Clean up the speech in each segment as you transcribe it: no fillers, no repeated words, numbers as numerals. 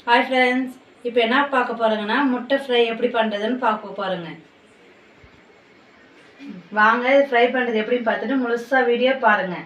Hi friends இப்போ என்ன பார்க்க போறீங்கன்னா முட்டை ஃப்ரை எப்படி பண்றதுன்னு பார்க்க போறீங்க வாங்க ஃப்ரை பண்றது எப்படின்னு பார்த்துட்டு முழுசா வீடியோ பாருங்க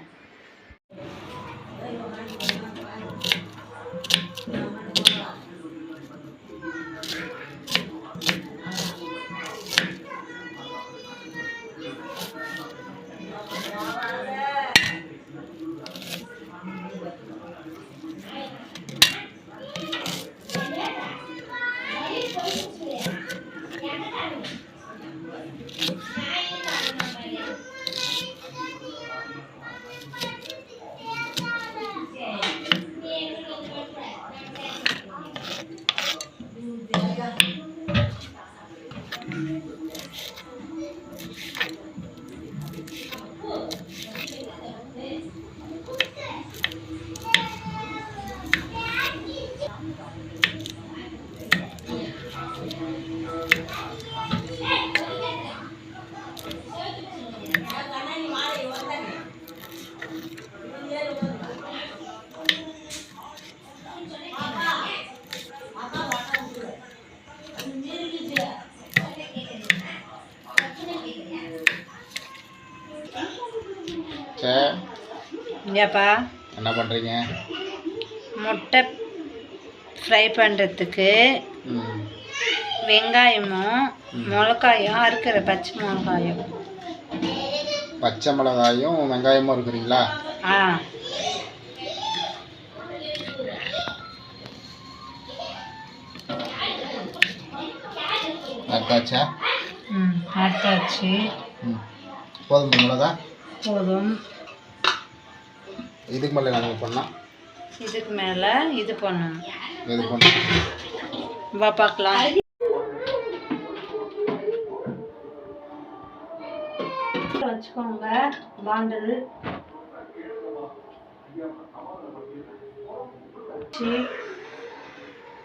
இங்கப்பா என்ன பண்ணுறீங்க? முட்டை ஃப்ரை பண்ணுறதுக்கு வெங்காயமும் மிளகாயும் அறுக்கிற பச்சை மிளகாயும் வெங்காயமும் இருக்கிறீங்களா? அறுத்தாச்சா? அறுத்தாச்சு. போதும் மிளகா? போதும். இதுக்கு மேலே நாங்கள் பண்ணலாம். இதுக்கு மேலே இது பண்ணணும். இது பண்ணணும். வா பார்க்கலாம். வச்சுக்கோங்க பாண்டில்.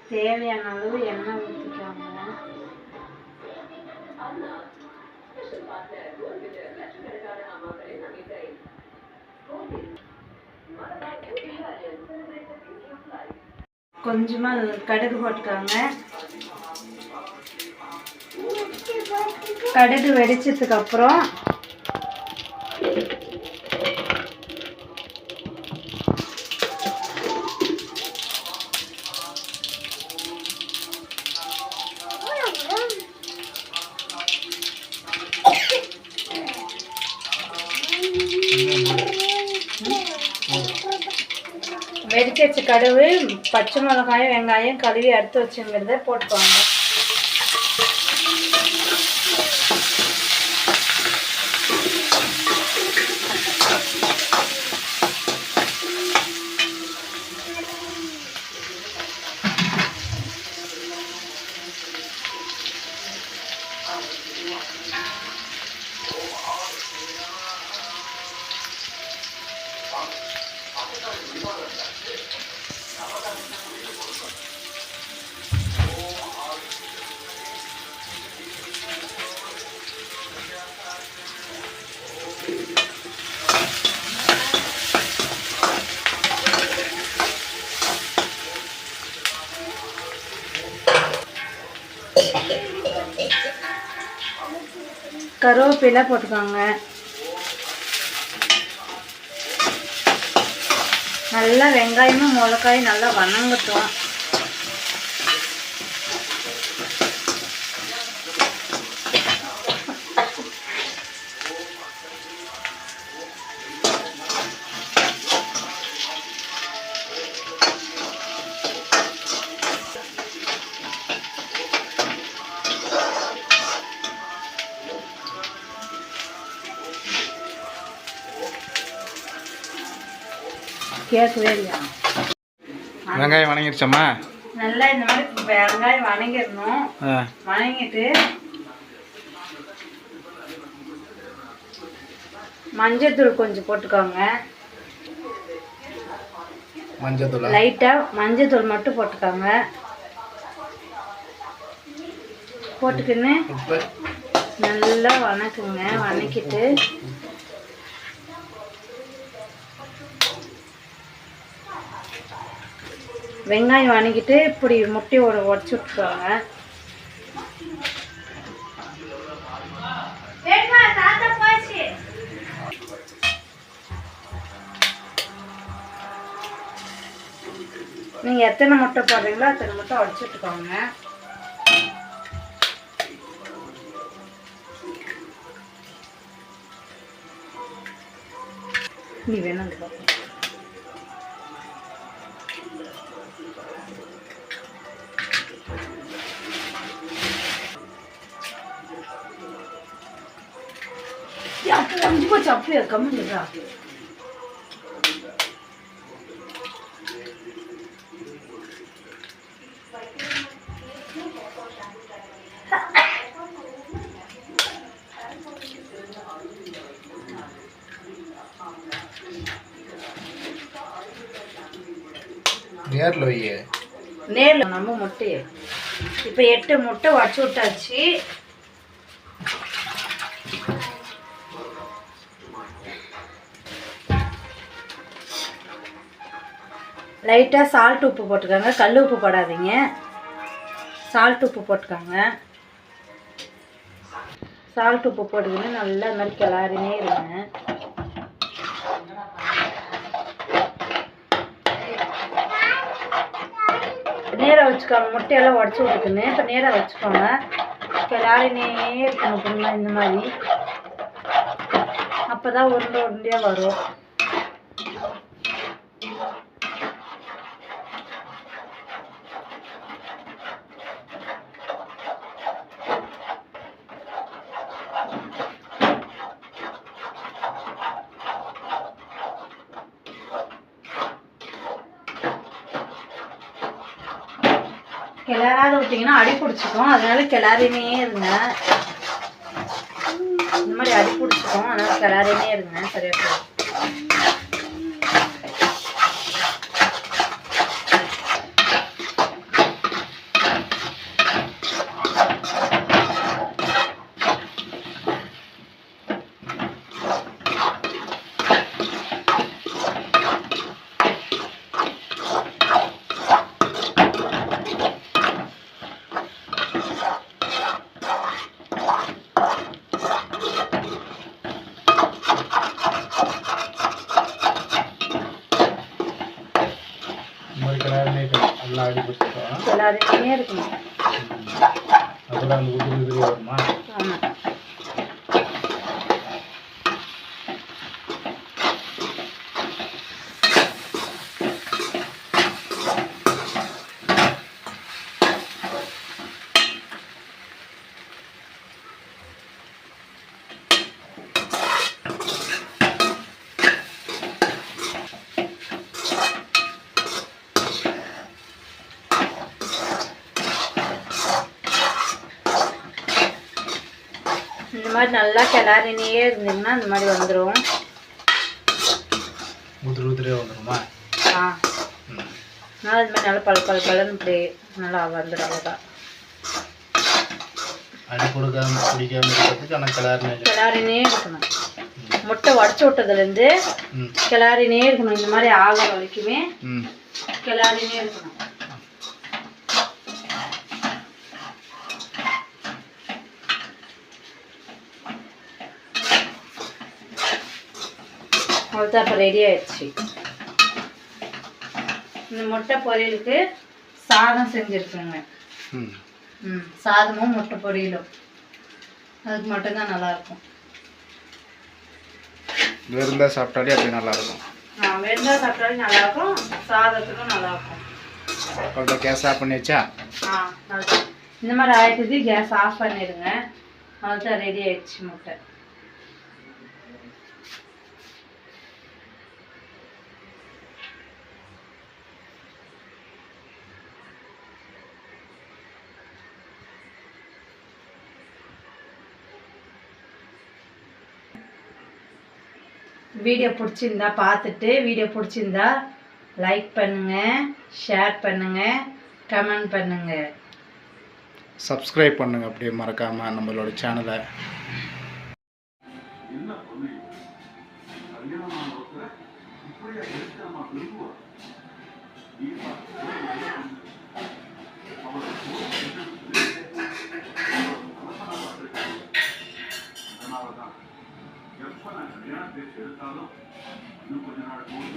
தேவையான அளவு எண்ணெய் ஊற்றிக்கோங்க. கொஞ்சமா கடுகு போட்டுக்கோங்க. கடுகு வெடிச்சதுக்கு அப்புறம் வெடிச்சு வச்ச கடுகு, பச்சை மிளகாயும் வெங்காயம் கழுவி அறுத்து வச்சுங்கிறத போட்டுக்கோங்க. கருவேப்பிலை போட்டுக்கோங்க. நல்லா வெங்காயமும் மிளகாயும் நல்லா வணங்கட்டும். கேட்கவே இல்லையா? வெங்காயம் வணங்கிடுச்சம்மா? நல்லா இந்த மாதிரி வெங்காயம் வணங்கிடணும். வணங்கிட்டு மஞ்சத்தூள் கொஞ்சம் போட்டுக்கோங்க. மஞ்சத்தூள் லைட்டாக மஞ்சத்தூள் மட்டும் போட்டுக்கோங்க. போட்டுக்கின்னு நல்லா வணக்குங்க. வணக்கிட்டு வெங்காயம் வணக்கிட்டு இப்படி முட்டையை உடச்சி விட்டுருவாங்க. நீங்கள் எத்தனை முட்டை போடுறீங்களோ அத்தனை முட்டை உடச்சி விட்டுக்கோங்க. நீ வேணும் அஞ்சு போச்சு. அப்படியே கம்மியா நேரில் நம்ம முட்டையை இப்போ 8 முட்டை உடச்சி விட்டாச்சு. லைட்டாக சால்ட் உப்பு போட்டுக்கோங்க. கல் உப்பு போடாதீங்க, சால்ட் உப்பு போட்டுக்கோங்க. சால்ட் உப்பு போட்டுக்கின்னு நல்லா இந்த மாதிரி கிளறினே இருங்க. நேராக வச்சுக்கோங்க. முட்டையெல்லாம் உடச்சி விட்டுக்குன்னு இப்போ நேராக வச்சுக்கோங்க. கிளறினே இருக்கணும் அப்படின்னா இந்த மாதிரி. அப்போ தான் உருண்டை உருண்டையாக வரும். கிளறாத விட்டிங்கன்னா அடி பிடிச்சிக்கும். அதனால கிளறினே இருங்க. இந்த மாதிரி அடி பிடிச்சிக்கும், அதனால கிளறினே இருங்க. சரியா போகும். கிளறினே இருக்கணும். ஆமாம். இந்த மாதிரி நல்லா கிளறினே இருந்தீங்கன்னா இந்த மாதிரி வந்துடும். வந்துருமா? நல்லா இது மாதிரி நல்லா பழன்னு இப்படி நல்லா வந்துடும். அவ்வளோதான். அடி கொடுக்காம பிடிக்காம இருக்கிறதுக்கு ஆனால் கிளறினே இருக்கணும். முட்டை உடச்சி விட்டதுலேருந்து கிளறினே இருக்கணும். இந்த மாதிரி ஆகிற வரைக்குமே கிளறினே இருக்கணும். அவ்வளோதான். இப்போ ரெடி ஆயிடுச்சு. இந்த முட்டை பொரியலுக்கு சாதம் செஞ்சுருக்குங்க. சாதமும் முட்டை பொரியலும் அதுக்கு மட்டும்தான் நல்லாயிருக்கும். வெறுந்தா சாப்பிட்டாலே அப்படி நல்லாயிருக்கும். வெறுந்தா சாப்பிட்டாலே நல்லாயிருக்கும். சாதத்துக்கும் நல்லாயிருக்கும். அவ்வளோ கேஸ் ஆஃப் பண்ணி வச்சா நல்லா இந்த மாதிரி ஆயிடுது. கேஸ் ஆஃப் பண்ணிடுங்க. அவ்வளோதான் ரெடி ஆயிடுச்சு முட்டை. வீடியோ பிடிச்சிருந்தா பார்த்துட்டு வீடியோ பிடிச்சிருந்தா லைக் பண்ணுங்கள், ஷேர் பண்ணுங்கள், கமெண்ட் பண்ணுங்கள், சப்ஸ்கிரைப் பண்ணுங்கள். அப்படியே மறக்காமல் நம்மளோட சேனலை. கல்யாணம் அதனால தான் எப்போ நான் கல்யாணம் பேசி எடுத்தாலும் இன்னும் கொஞ்ச நாள் போது